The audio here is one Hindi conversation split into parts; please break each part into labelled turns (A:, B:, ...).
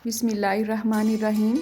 A: बिस्मिल्लाहिर्रहमानिर्रहीम।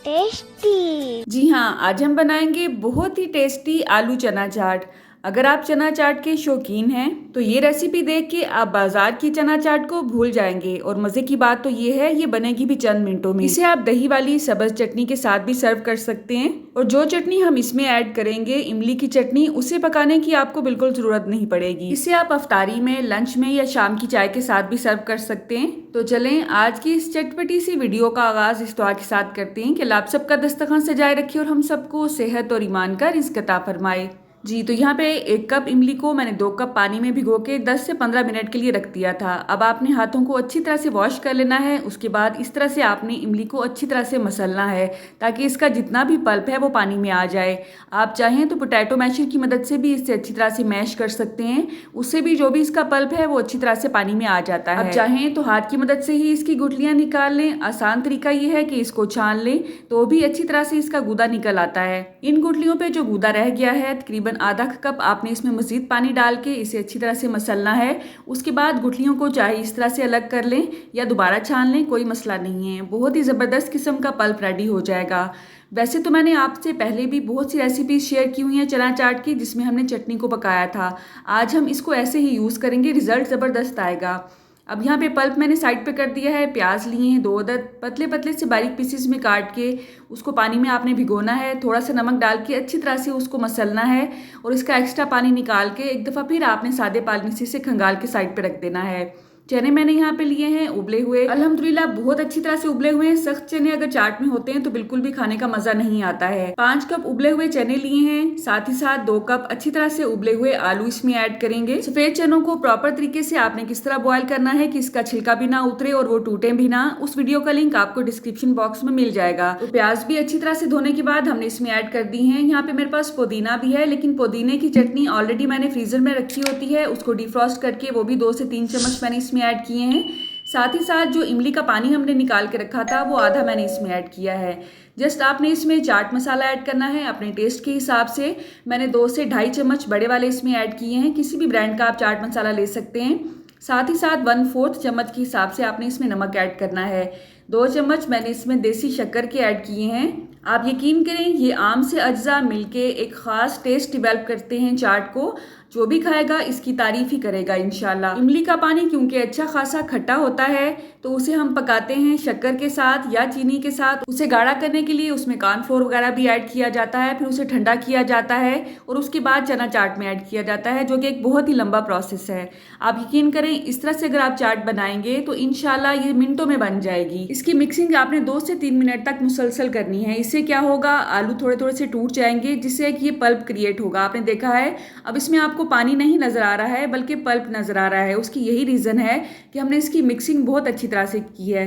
B: टेस्टी।
A: जी हाँ, आज हम बनाएंगे बहुत ही टेस्टी आलू चना चाट। अगर आप चना चाट के शौकीन हैं तो ये रेसिपी देख के आप बाजार की चना चाट को भूल जाएंगे। और मज़े की बात तो ये है, ये बनेगी भी चंद मिनटों में। इसे आप दही वाली सब्ज चटनी के साथ भी सर्व कर सकते हैं। और जो चटनी हम इसमें ऐड करेंगे, इमली की चटनी, उसे पकाने की आपको बिल्कुल ज़रूरत नहीं पड़ेगी। इसे आप अफ्तारी में, लंच में या शाम की चाय के साथ भी सर्व कर सकते हैं। तो चलें आज की इस चटपटी सी वीडियो का आगाज़ इस दुआ के साथ करते हैं कि अल्लाह आप सबका दस्तरखान सजाए रखे और हम सबको सेहत और ईमान का रिज़्क अता फरमाए। जी, तो यहाँ पे 1 कप इमली को मैंने 2 कप पानी में भिगो के 10 से 15 मिनट के लिए रख दिया था। अब आपने हाथों को अच्छी तरह से वॉश कर लेना है। उसके बाद इस तरह से आपने इमली को अच्छी तरह से मसलना है ताकि इसका जितना भी पल्प है वो पानी में आ जाए। आप चाहें तो पोटैटो मैशर की मदद से भी इससे अच्छी तरह से मैश कर सकते हैं। उससे भी जो भी इसका पल्प है वो अच्छी तरह से पानी में आ जाता है। आप चाहें तो हाथ की मदद से ही इसकी गुठलियाँ निकाल लें। आसान तरीका ये है कि इसको छान लें तो भी अच्छी तरह से इसका गूदा निकल आता है। इन गुठलियों पे जो गूदा रह गया है, तकरीबन आधा कप आपने इसमें मज़ीद पानी डाल के इसे अच्छी तरह से मसलना है। उसके बाद गुठलियों को चाहे इस तरह से अलग कर लें या दोबारा छान लें, कोई मसला नहीं है। बहुत ही ज़बरदस्त किस्म का पल्प रेडी हो जाएगा। वैसे तो मैंने आपसे पहले भी बहुत सी रेसिपीज शेयर की हुई हैं चना चाट की, जिसमें हमने चटनी को पकाया था। आज हम इसको ऐसे ही यूज़ करेंगे, रिज़ल्ट ज़बरदस्त आएगा। अब यहाँ पे पल्प मैंने साइड पे कर दिया है। प्याज लिए हैं 2 अदद, पतले पतले से बारीक पीसेस में काट के उसको पानी में आपने भिगोना है। थोड़ा सा नमक डाल के अच्छी तरह से उसको मसलना है और इसका एक्स्ट्रा पानी निकाल के एक दफ़ा फिर आपने सादे पानी से इसे खंगाल के साइड पे रख देना है। चने मैंने यहाँ पे लिए हैं उबले हुए, अल्हम्दुलिल्लाह बहुत अच्छी तरह से उबले हुए हैं। सख्त चने अगर चाट में होते हैं तो बिल्कुल भी खाने का मजा नहीं आता है। 5 कप उबले हुए चने लिए हैं, साथ ही साथ 2 कप अच्छी तरह से उबले हुए आलू इसमें ऐड करेंगे। सफेद चनों को प्रॉपर तरीके से आपने किस तरह बॉयल करना है कि इसका छिलका भी ना उतरे और वो टूटे भी ना, उस वीडियो का लिंक आपको डिस्क्रिप्शन बॉक्स में मिल जाएगा। तो प्याज भी अच्छी तरह से धोने के बाद हमने इसमें ऐड कर दी है। यहाँ पे मेरे पास पुदीना भी है, लेकिन पुदीने की चटनी ऑलरेडी मैंने फ्रीजर में रखी होती है। उसको डिफ्रॉस्ट करके वो भी 2 से 3 चम्मच मैंने इसमें ऐड किए हैं। साथ ही साथ जो इमली का पानी हमने निकाल के रखा था वो आधा मैंने इसमें ऐड किया है। जस्ट आपने इसमें चाट मसाला ऐड करना है अपने टेस्ट के हिसाब से। मैंने 2 से 2.5 चम्मच बड़े वाले इसमें ऐड किए हैं। किसी भी ब्रांड का आप चाट मसाला ले सकते हैं। साथ ही साथ 1/4 चम्मच के हिसाब से आपने इसमें नमक ऐड करना है। 2 चम्मच मैंने इसमें देसी शक्कर के ऐड किए हैं। आप यकीन करें, ये आम से अज्जा मिलके एक ख़ास टेस्ट डेवलप करते हैं चाट को। जो भी खाएगा इसकी तारीफ ही करेगा इंशाल्लाह। इमली का पानी क्योंकि अच्छा खासा खट्टा होता है तो उसे हम पकाते हैं शक्कर के साथ या चीनी के साथ। उसे गाढ़ा करने के लिए उसमें कॉर्नफ्लोर वगैरह भी ऐड किया जाता है, फिर उसे ठंडा किया जाता है और उसके बाद चना चाट में ऐड किया जाता है, जो कि एक बहुत ही लंबा प्रोसेस है। आप यकीन करें, इस तरह से अगर आप चाट बनाएंगे तो इंशाल्लाह ये मिनटों में बन जाएगी। इसकी मिक्सिंग आपने 2 से 3 मिनट तक मुसलसल करनी है। इससे क्या होगा, आलू थोड़े थोड़े से टूट जाएंगे, जिससे कि ये पल्प क्रिएट होगा। आपने देखा है अब इसमें आपको पानी नहीं नजर आ रहा है बल्कि पल्प नजर आ रहा है। उसकी यही रीजन है कि हमने इसकी मिक्सिंग बहुत अच्छी तरह से की है।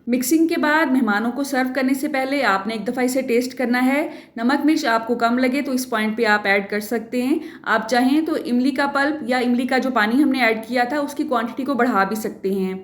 A: मिक्सिंग के बाद मेहमानों को सर्व करने से पहले आपने एक दफ़ा इसे टेस्ट करना है। नमक मिर्च आपको कम लगे तो इस पॉइंट पे आप ऐड कर सकते हैं। आप चाहें तो इमली का पल्प या इमली का जो पानी हमने ऐड किया था उसकी क्वांटिटी को बढ़ा भी सकते हैं।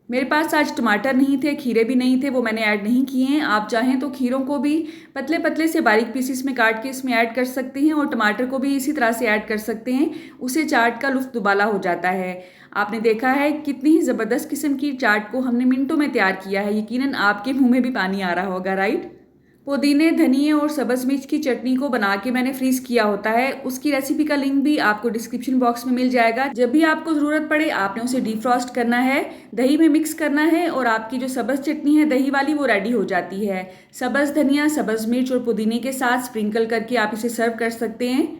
A: मेरे पास आज टमाटर नहीं थे, खीरे भी नहीं थे, वो मैंने ऐड नहीं किए हैं। आप चाहें तो खीरों को भी पतले पतले से बारीक पीसेस में काट के इसमें ऐड कर सकते हैं और टमाटर को भी इसी तरह से ऐड कर सकते हैं। उससे चाट का लुत्फ दुबाला हो जाता है। आपने देखा है कितनी ही ज़बरदस्त किस्म की चाट को हमने मिनटों में तैयार किया है। यकीनन आपके मुंह में भी पानी आ रहा होगा, राइट। पुदीने, धनिए और सब्ज़ मिर्च की चटनी को बना के मैंने फ्रीज़ किया होता है। उसकी रेसिपी का लिंक भी आपको डिस्क्रिप्शन बॉक्स में मिल जाएगा। जब भी आपको ज़रूरत पड़े आपने उसे डिफ्रॉस्ट करना है, दही में मिक्स करना है और आपकी जो सब्ज़ चटनी है दही वाली वो रेडी हो जाती है। सब्ज़ धनिया, सब्ज़ मिर्च और पुदीने के साथ स्प्रिंकल करके आप इसे सर्व कर सकते हैं।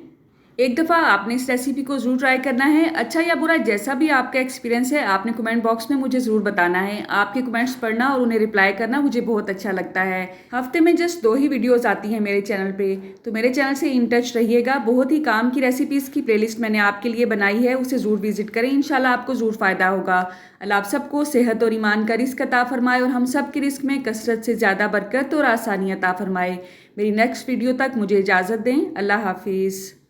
A: एक दफ़ा आपने इस रेसिपी को ज़रूर ट्राई करना है। अच्छा या बुरा जैसा भी आपका एक्सपीरियंस है आपने कमेंट बॉक्स में मुझे ज़रूर बताना है। आपके कमेंट्स पढ़ना और उन्हें रिप्लाई करना मुझे बहुत अच्छा लगता है। हफ्ते में जस्ट 2 ही वीडियोस आती हैं मेरे चैनल पे, तो मेरे चैनल से इन टच रहिएगा। बहुत ही काम की रेसिपीज़ की प्लेलिस्ट मैंने आपके लिए बनाई है, उसे ज़रूर विजिट करें। इंशाल्लाह आपको ज़रूर फ़ायदा होगा। अल्लाह आप सबको सेहत और ईमान का रिस्क अता फरमाए और हम सब के रिस्क में कसरत से ज़्यादा बरकत और आसानी अता फरमाए। मेरी नेक्स्ट वीडियो तक मुझे इजाज़त दें। अल्लाह हाफिज़।